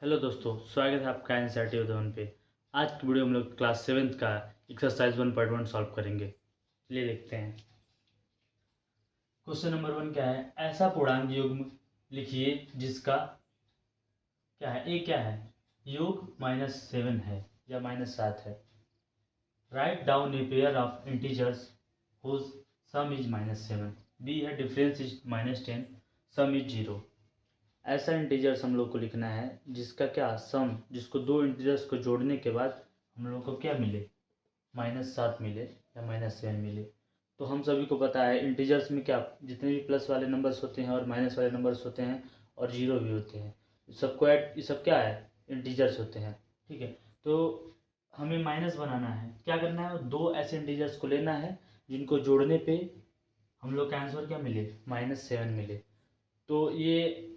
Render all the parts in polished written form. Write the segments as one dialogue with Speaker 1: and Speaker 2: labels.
Speaker 1: Hello दोस्तों, स्वागत है आपका एनसीईआरटी उद्यान पे। आज की वीडियो हम लोग क्लास 7th का एक्सरसाइज 1.1 सॉल्व करेंगे। चलिए देखते हैं। क्वेश्चन नंबर 1 क्या है? ऐसा पूर्णांक युग्म लिखिए जिसका क्या है, ए क्या है, योग -7 है या -7 है। Write down a pair of integers whose sum is -7। B है डिफरेंस इज -10, सम इज 0। ऐसा इंटीजर्स हम लोग को लिखना है जिसका क्या सम, जिसको दो इंटीजर्स को जोड़ने के बाद हम लोग को क्या मिले, -7 मिले या -7 मिले। तो हम सभी को पता है इंटीजर्स में क्या, जितने भी प्लस वाले नंबर्स होते हैं और माइनस वाले नंबर्स होते हैं और जीरो भी होते हैं, सबको ऐड, ये सब क्या है, इंटीजर्स होते हैं। ठीक है, तो हमें माइनस बनाना है। क्या करना है, दो ऐसे इंटीजर्स को लेना है जिनको जोड़ने पे हम लोग का आंसर क्या मिले, -7 मिले। तो ये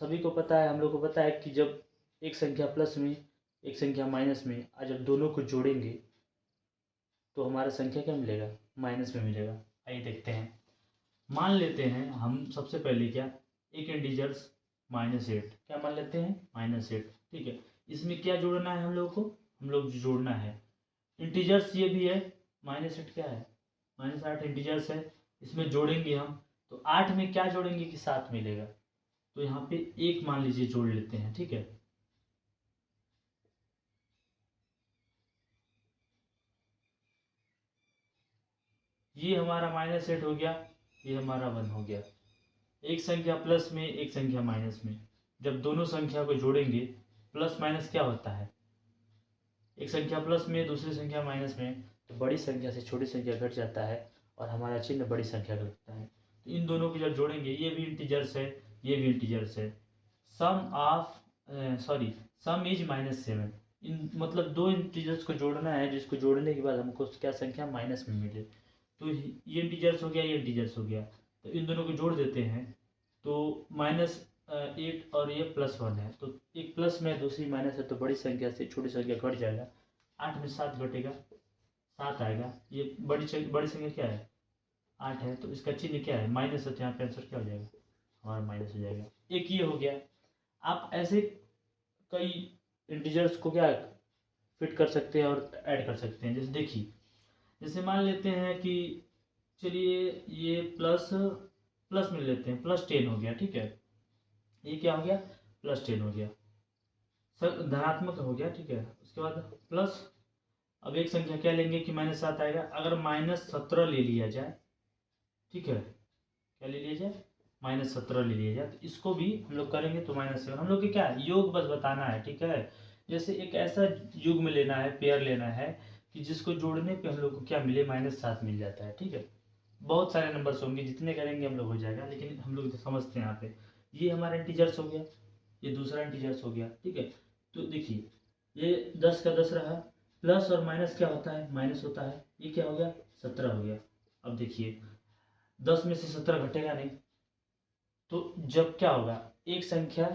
Speaker 1: सभी को पता है, हम लोग को पता है कि जब एक संख्या प्लस में एक संख्या माइनस में और जब दोनों को जोड़ेंगे तो हमारा संख्या क्या मिलेगा, माइनस में मिलेगा। आइए देखते हैं। मान लेते हैं हम सबसे पहले क्या, एक इंटीजर्स -8, क्या मान लेते हैं, -8। ठीक है, इसमें क्या जोड़ना है हम लोग को, हम लोग जोड़ना है इंटीजर्स, ये भी है -8, क्या है, -8 इंटीजर्स है। इसमें जोड़ेंगे हम तो 8 में क्या जोड़ेंगे कि 7 मिलेगा। तो यहाँ पे एक मान लीजिए जोड़ लेते हैं। ठीक है, ये हमारा -8 हो गया, ये हमारा 1 हो गया। एक संख्या प्लस में एक संख्या माइनस में, जब दोनों संख्या को जोड़ेंगे प्लस माइनस क्या होता है, एक संख्या प्लस में दूसरी संख्या माइनस में, तो बड़ी संख्या से छोटी संख्या घट जाता है और हमारा चिन्ह बड़ी संख्या का लगता है। तो इन दोनों को जब जोड़ेंगे, ये भी इंटीजर्स है, ये भी इंटीजर्स है। सम ऑफ सॉरी सम इज -7। इन मतलब दो इंटीजर्स को जोड़ना है जिसको जोड़ने के बाद हमको क्या संख्या माइनस में मिले। तो ये इंटीजर्स हो गया, ये इंटीजर्स हो गया, तो इन दोनों को जोड़ देते हैं तो -8 और ये +1 है, तो एक प्लस में दूसरी माइनस है, तो बड़ी संख्या से छोटी संख्या घट जाएगा। 8 में 7 घटेगा, 7 आएगा। ये बड़ी संख्या क्या है, 8 है, तो इसका चिन्ह क्या है, माइनस है, तो यहाँ पे आंसर क्या हो जाएगा, हमारा माइनस हो जाएगा। एक ये हो गया। आप ऐसे कई इंटीजर्स को क्या फिट कर सकते हैं और ऐड कर सकते हैं। जैसे देखिए, जैसे मान लेते हैं कि चलिए ये प्लस प्लस में लेते हैं, +10 हो गया। ठीक है, ये क्या हो गया, +10 हो गया, सर धनात्मक हो गया। ठीक है, उसके बाद प्लस, अब एक संख्या क्या लेंगे कि -7 आएगा। अगर -17 ले लिया जाए, ठीक है, क्या ले लिया जाए, -17 ले लिया जाए, तो इसको भी हम लोग करेंगे तो -7। हम लोग के क्या है, योग बस बताना है। ठीक है, जैसे एक ऐसा युग में लेना है, पेयर लेना है कि जिसको जोड़ने पे हम लोग को क्या मिले, -7 मिल जाता है। ठीक है, बहुत सारे नंबर्स होंगे, जितने करेंगे हम लोग हो जाएगा, लेकिन हम लोग समझते हैं यहाँ पे। ये हमारा इंटीजर्स हो गया, ये दूसरा इंटीजर्स हो गया। ठीक है, तो देखिए ये 10 का 10 रहा, प्लस और माइनस क्या होता है, माइनस होता है। ये क्या हो गया, 17 हो गया। अब देखिए 10 में से 17 घटेगा नहीं, तो जब क्या होगा, एक संख्या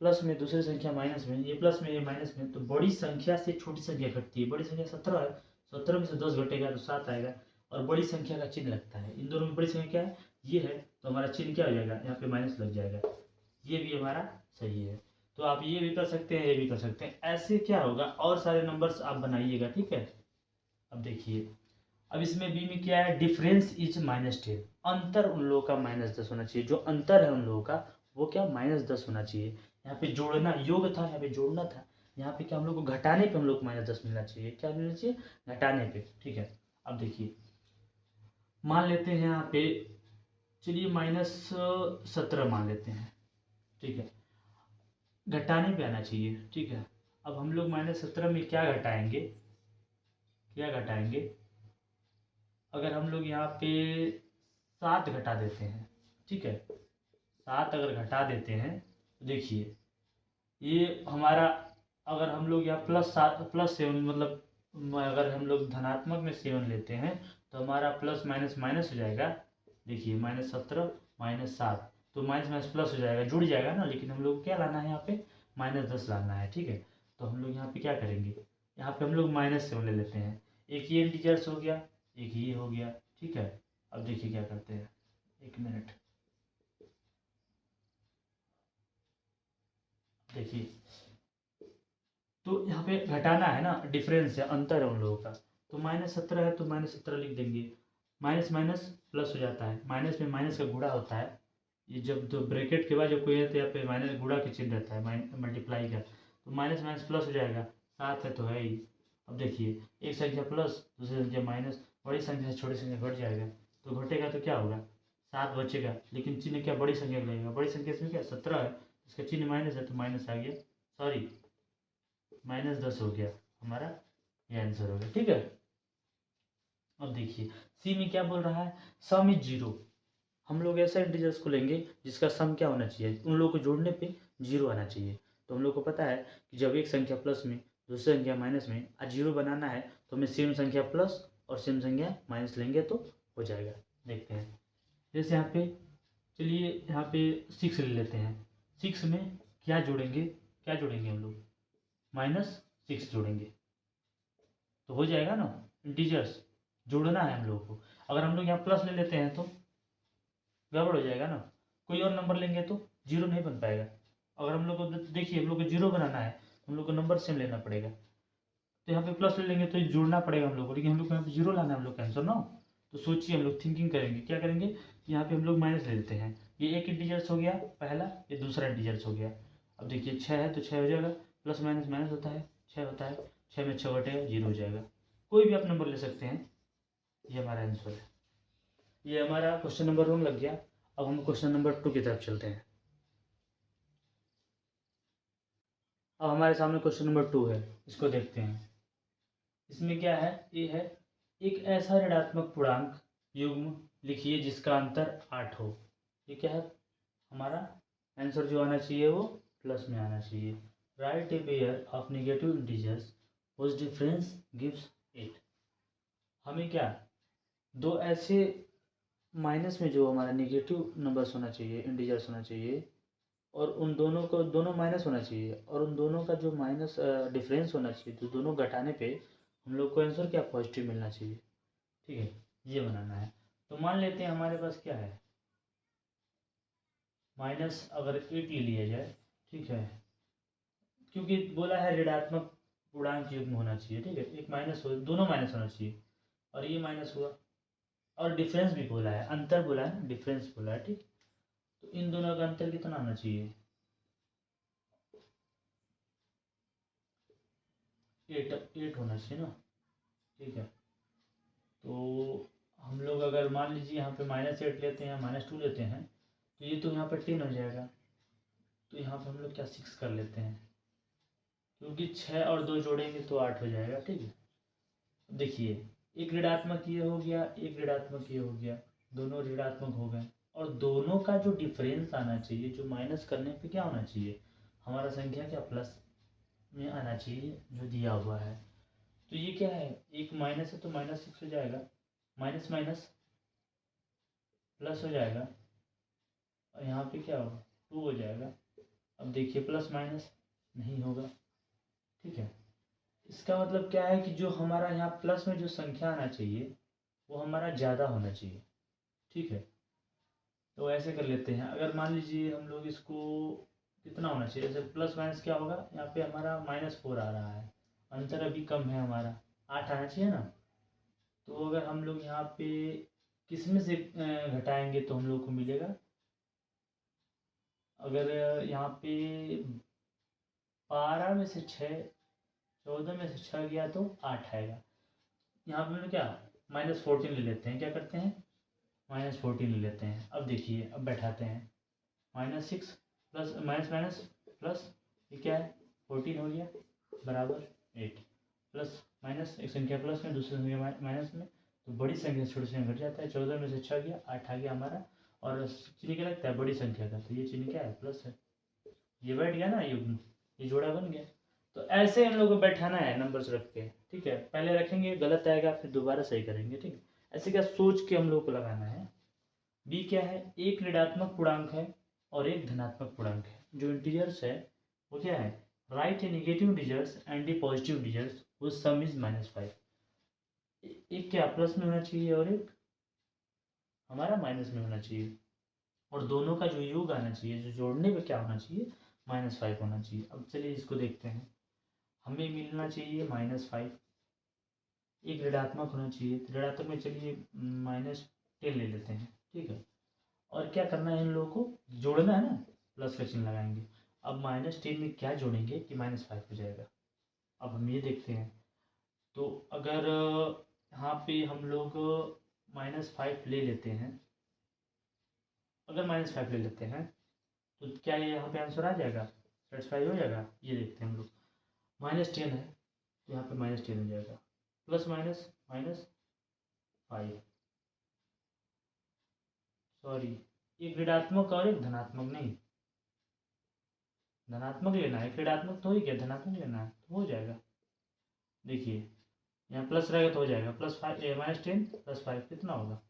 Speaker 1: प्लस में दूसरी संख्या माइनस में, ये प्लस में ये माइनस में, तो बड़ी संख्या से छोटी संख्या घटती है। बड़ी संख्या 17 है, 17 में से 10 घटेगा तो 7 आएगा, और बड़ी संख्या का चिन्ह लगता है। इन दोनों में बड़ी संख्या क्या है, ये है, तो हमारा चिन्ह क्या हो जाएगा, यहाँ पे माइनस लग जाएगा। ये भी हमारा सही है। तो आप ये भी कर सकते हैं, ये भी कर सकते हैं। ऐसे क्या होगा, और सारे नंबर्स आप बनाइएगा। ठीक है, अब देखिए, अब इसमें बी में क्या है, डिफरेंस इज -10। अंतर उन लोगों का -10 होना चाहिए। जो अंतर है उन लोगों का वो क्या, -10 होना चाहिए। यहाँ पे जोड़ना योग था, यहाँ पे जोड़ना था। यहाँ पे क्या, हम लोग को घटाने पे हम लोग को -10 मिलना चाहिए। क्या मिलना चाहिए, घटाने पे। ठीक है, अब देखिए मान लेते हैं यहाँ पे, चलिए -17 मान लेते हैं। ठीक है, घटाने पे आना चाहिए। ठीक है, अब हम लोग -17 में क्या घटाएंगे, क्या घटाएंगे, अगर हम लोग यहाँ पे 7 घटा देते हैं। ठीक है, 7 अगर घटा देते हैं तो देखिए ये हमारा, अगर हम लोग यहाँ +7 मतलब अगर हम लोग धनात्मक में 7 लेते हैं तो हमारा प्लस माइनस माइनस हो जाएगा। देखिए -17 -7, तो माइनस माइनस प्लस हो जाएगा, जुड़ जाएगा ना। लेकिन हम लोग को क्या लाना है, यहाँ पे -10 लाना है। ठीक है, तो हम लोग यहाँ पे क्या करेंगे, यहाँ पे हम लोग -7 ले लेते हैं। एक ये इंटीजर्स हो गया, एक ये हो गया। ठीक है, अब देखिए क्या करते हैं, एक मिनट, देखिए, तो यहाँ पे घटाना है ना, डिफरेंस है, अंतर है उन लोगों का। तो -17 है तो -17 लिख देंगे। माइनस माइनस प्लस हो जाता है, माइनस में माइनस का गुणा होता है। ये जब दो ब्रैकेट के बाद जब कोई है तो यहाँ पे माइनस गुणा के चिन्ह रहता है, मल्टीप्लाई का, तो माइनस माइनस प्लस हो जाएगा। 7 है तो है ही। अब देखिए, एक संख्या प्लस, दूसरी संख्या माइनस, बड़ी संख्या से छोटी संख्या घट जाएगा, तो घटेगा तो क्या होगा, 7 बचेगा, लेकिन चिन्ह क्या बड़ी संख्या का लगेगा। बड़ी संख्या इसमें क्या 17 है, इसका चिन्ह माइनस है तो माइनस आ गया, सॉरी -10 हो गया हमारा, ये आंसर हो गया। ठीक है, अब देखिए सी में क्या बोल रहा है, सम इज 0। हम लोग ऐसा इंटीजर्स को लेंगे जिसका सम क्या होना चाहिए, उन लोगों को जोड़ने पे 0 आना चाहिए। तो हम लोग को पता है कि जब एक संख्या प्लस में दूसरी संख्या माइनस में 0 बनाना है तो हमें सेम संख्या प्लस और सेम संख्या माइनस लेंगे तो हो जाएगा। देखते हैं, जैसे यहाँ पे, चलिए यहाँ पे 6 ले लेते हैं। 6 में क्या जोड़ेंगे, क्या जोड़ेंगे हम लोग, -6 जोड़ेंगे तो हो जाएगा ना। इंटीजर्स जोड़ना है हम लोगों को। अगर हम लोग यहाँ प्लस ले लेते हैं तो गड़बड़ हो जाएगा ना, कोई और नंबर लेंगे तो 0 नहीं बन पाएगा। अगर हम लोग को देखिए, हम लोग को 0 बनाना है तो हम लोग को नंबर सेम लेना पड़ेगा। तो यहाँ पे प्लस ले लेंगे तो जोड़ना पड़ेगा हम लोग को, लेकिन हम लोग को यहाँ पे 0 लाना है हम लोग का आंसर ना। तो सोचिए, हम लोग थिंकिंग करेंगे, क्या करेंगे, यहाँ पे हम लोग माइनस ले लेते हैं। ये एक इंटीजर्स हो गया पहला, ये दूसरा इंटीजर्स हो गया। अब देखिए 6 है तो 6 हो जाएगा, प्लस माइनस माइनस होता है, 6 होता है, 6 में 6 घटेगा, 0 हो जाएगा। कोई भी आप नंबर ले सकते हैं, ये हमारा आंसर है। ये हमारा क्वेश्चन नंबर 1 लग गया। अब हम क्वेश्चन नंबर 2 की तरफ चलते हैं। अब हमारे सामने क्वेश्चन नंबर 2 है, इसको देखते हैं। इसमें क्या है, ये है, एक ऐसा ऋणात्मक पूर्णांक युग्म लिखिए जिसका अंतर 8 हो। ये क्या है, हमारा आंसर जो आना चाहिए वो प्लस में आना चाहिए। Right A pair of negative integers whose difference gives 8। हमें क्या, दो ऐसे माइनस में जो हमारा नेगेटिव नंबर्स होना चाहिए, इंटीजर्स होना चाहिए, और उन दोनों को, दोनों माइनस होना चाहिए, और उन दोनों का जो माइनस डिफरेंस होना चाहिए, तो दोनों घटाने पे हम लोग को आंसर क्या पॉजिटिव मिलना चाहिए। ठीक है, ये बनाना है। तो मान लेते हैं हमारे पास क्या है, माइनस अगर 8 ले लिया जाए, ठीक है, क्योंकि बोला है ऋणात्मक पूर्णांक युग्म होना चाहिए। ठीक है, एक माइनस हो, दोनों माइनस होना चाहिए, और ये माइनस हुआ, और डिफरेंस भी बोला है, अंतर बोला है, डिफरेंस बोला है। ठीक, तो इन दोनों का अंतर कितना होना चाहिए, 8 होना चाहिए ना। ठीक है, तो हम लोग अगर मान लीजिए यहाँ पे -8 लेते हैं, -2 लेते हैं, तो ये तो यहाँ पर 10 हो जाएगा। तो यहाँ पे हम लोग क्या 6 कर लेते हैं, क्योंकि 6 और 2 जोड़ेंगे तो 8 हो जाएगा। ठीक है, देखिए, एक ऋणात्मक ये हो गया, एक ऋणात्मक ये हो गया, दोनों ऋणात्मक हो गए, और दोनों का जो डिफरेंस आना चाहिए, जो माइनस करने पे क्या होना चाहिए, हमारा संख्या क्या प्लस में आना चाहिए, जो दिया हुआ है। तो ये क्या है, एक माइनस है तो -6 हो जाएगा, माइनस माइनस प्लस हो जाएगा, और यहाँ पे क्या होगा 2 हो जाएगा। अब देखिए प्लस माइनस नहीं होगा। ठीक है, इसका मतलब क्या है कि जो हमारा यहाँ प्लस में जो संख्या आना चाहिए वो हमारा ज़्यादा होना चाहिए। ठीक है, तो ऐसे कर लेते हैं, अगर मान लीजिए हम लोग इसको, कितना होना चाहिए, जैसे प्लस माइनस क्या होगा, यहाँ पे हमारा -4 आ रहा है, अंतर अभी कम है हमारा, 8 आना चाहिए ना। तो अगर हम लोग यहाँ पे किस में से घटाएंगे तो हम लोग को मिलेगा, अगर यहाँ पे 12 में से 6, 14 में से 6 गया तो 8 आएगा। यहाँ पे हम लोग क्या -14 ले लेते हैं, क्या करते हैं -14 ले लेते हैं। अब देखिए, अब बैठाते हैं, -6 प्लस माइनस माइनस प्लस, ये क्या है 14 हो गया, बराबर 8, प्लस माइनस, एक संख्या प्लस में दूसरी संख्या माइनस में, तो बड़ी संख्या से छोटी संख्या घट जाता है। 14 में से 6 गया, 8 आ गया हमारा, और चिन्ह क्या लगता है बड़ी संख्या का, तो ये चिन्ह क्या है प्लस है, ये बैठ गया ना युग्म, ये जोड़ा बन गया। तो ऐसे हम लोग को बैठाना है नंबर्स रख के। ठीक है, पहले रखेंगे गलत आएगा फिर दोबारा सही करेंगे। ठीक है, ऐसे क्या सोच के हम लोग को लगाना है। बी क्या है, एक ऋणात्मक पूर्णांक है और एक धनात्मक पूर्णांक है। जो इंटीजर्स है वो क्या है, right A negative integers and A positive integers whose some is -5। एक क्या प्लस में होना चाहिए और एक हमारा माइनस में होना चाहिए, और दोनों का जो योग आना चाहिए, जो जोड़ने पे क्या होना चाहिए, -5 होना चाहिए। अब चलिए इसको देखते हैं। हमें मिलना चाहिए -5, एक ऋणात्मक होना चाहिए। तो ऋणात्मक में चलिए -10 ले लेते हैं, ठीक है। और क्या करना है, इन लोगों को जोड़ना है ना, प्लस का चिन्ह लगाएंगे। अब -10 में क्या जोड़ेंगे कि -5 हो जाएगा। अब हम ये देखते हैं, तो अगर यहाँ पे हम लोग -5 ले लेते हैं, अगर -5 ले लेते हैं तो क्या ये यहाँ पे आंसर आ जाएगा, सेटिस्फाई हो जाएगा। ये देखते हैं हम लोग, -10 है तो यहाँ पे -10 हो जाएगा, प्लस माइनस -5, सॉरी एक ऋणात्मक और एक धनात्मक, नहीं धनात्मक लेना है, एक ऋणात्मक तो हो ही गया, धनात्मक लेना है तो हो जाएगा। देखिए यहाँ प्लस रहेगा तो हो जाएगा, -10 + 5 कितना होगा,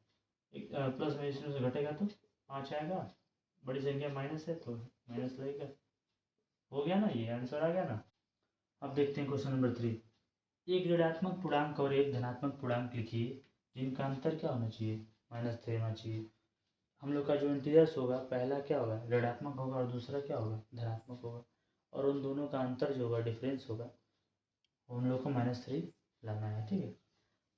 Speaker 1: एक प्लस में इसमें से घटेगा तो 5 आएगा, बड़ी संख्या माइनस है तो माइनस लगेगा। हो गया ना, ये आंसर आ गया ना। अब देखते हैं क्वेश्चन नंबर 3। एक ऋणात्मक पूर्णांक और एक धनात्मक पूर्णांक लिखिए जिनका अंतर क्या होना चाहिए, -3 होना चाहिए। हम लोग का जो इंटीजर्स होगा, पहला क्या होगा, ऋणात्मक होगा और दूसरा क्या होगा, धनात्मक होगा। और उन दोनों का अंतर जो होगा, डिफरेंस होगा, उन लोग को -3 लाना है, ठीक है।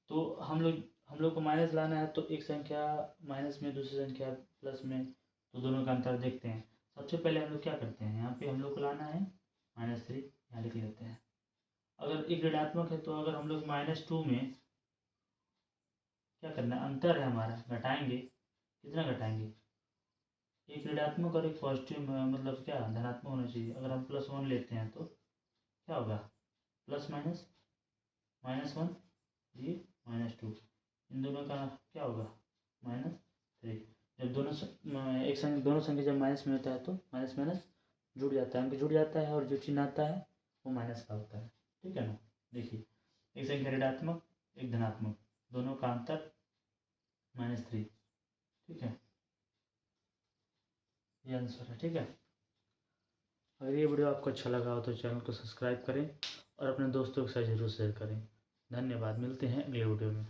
Speaker 1: तो हम लोग को माइनस लाना है, तो एक संख्या माइनस में, दूसरी संख्या प्लस में, तो दोनों का अंतर देखते हैं। सबसे पहले हम लोग क्या करते हैं, यहाँ पे हम लोग को लाना है -3, यहाँ लिख लेते हैं। अगर एक ऋणात्मक है तो अगर हम लोग -2 में क्या करना है, अंतर है हमारा, घटाएंगे, कितना घटाएंगे, एक ऋणात्मक और एक पॉजिटिव, मतलब क्या धनात्मक होना चाहिए। अगर हम +1 लेते हैं तो क्या होगा, प्लस माइनस -1, ये -2, इन दोनों का क्या होगा, -3। जब दोनों संख्या जब माइनस में होता है तो माइनस माइनस जुड़ जाता है, अंक जुड़ जाता है, और जो चिन्ह आता है वो माइनस का होता है, ठीक है ना। देखिए एक संख्या ऋणात्मक, एक धनात्मक, दोनों का अंतर -3, ठीक है, ये आंसर है, ठीक है। अगर ये वीडियो आपको अच्छा लगा हो तो चैनल को सब्सक्राइब करें और अपने दोस्तों के साथ जरूर शेयर करें। धन्यवाद, मिलते हैं अगले वीडियो में।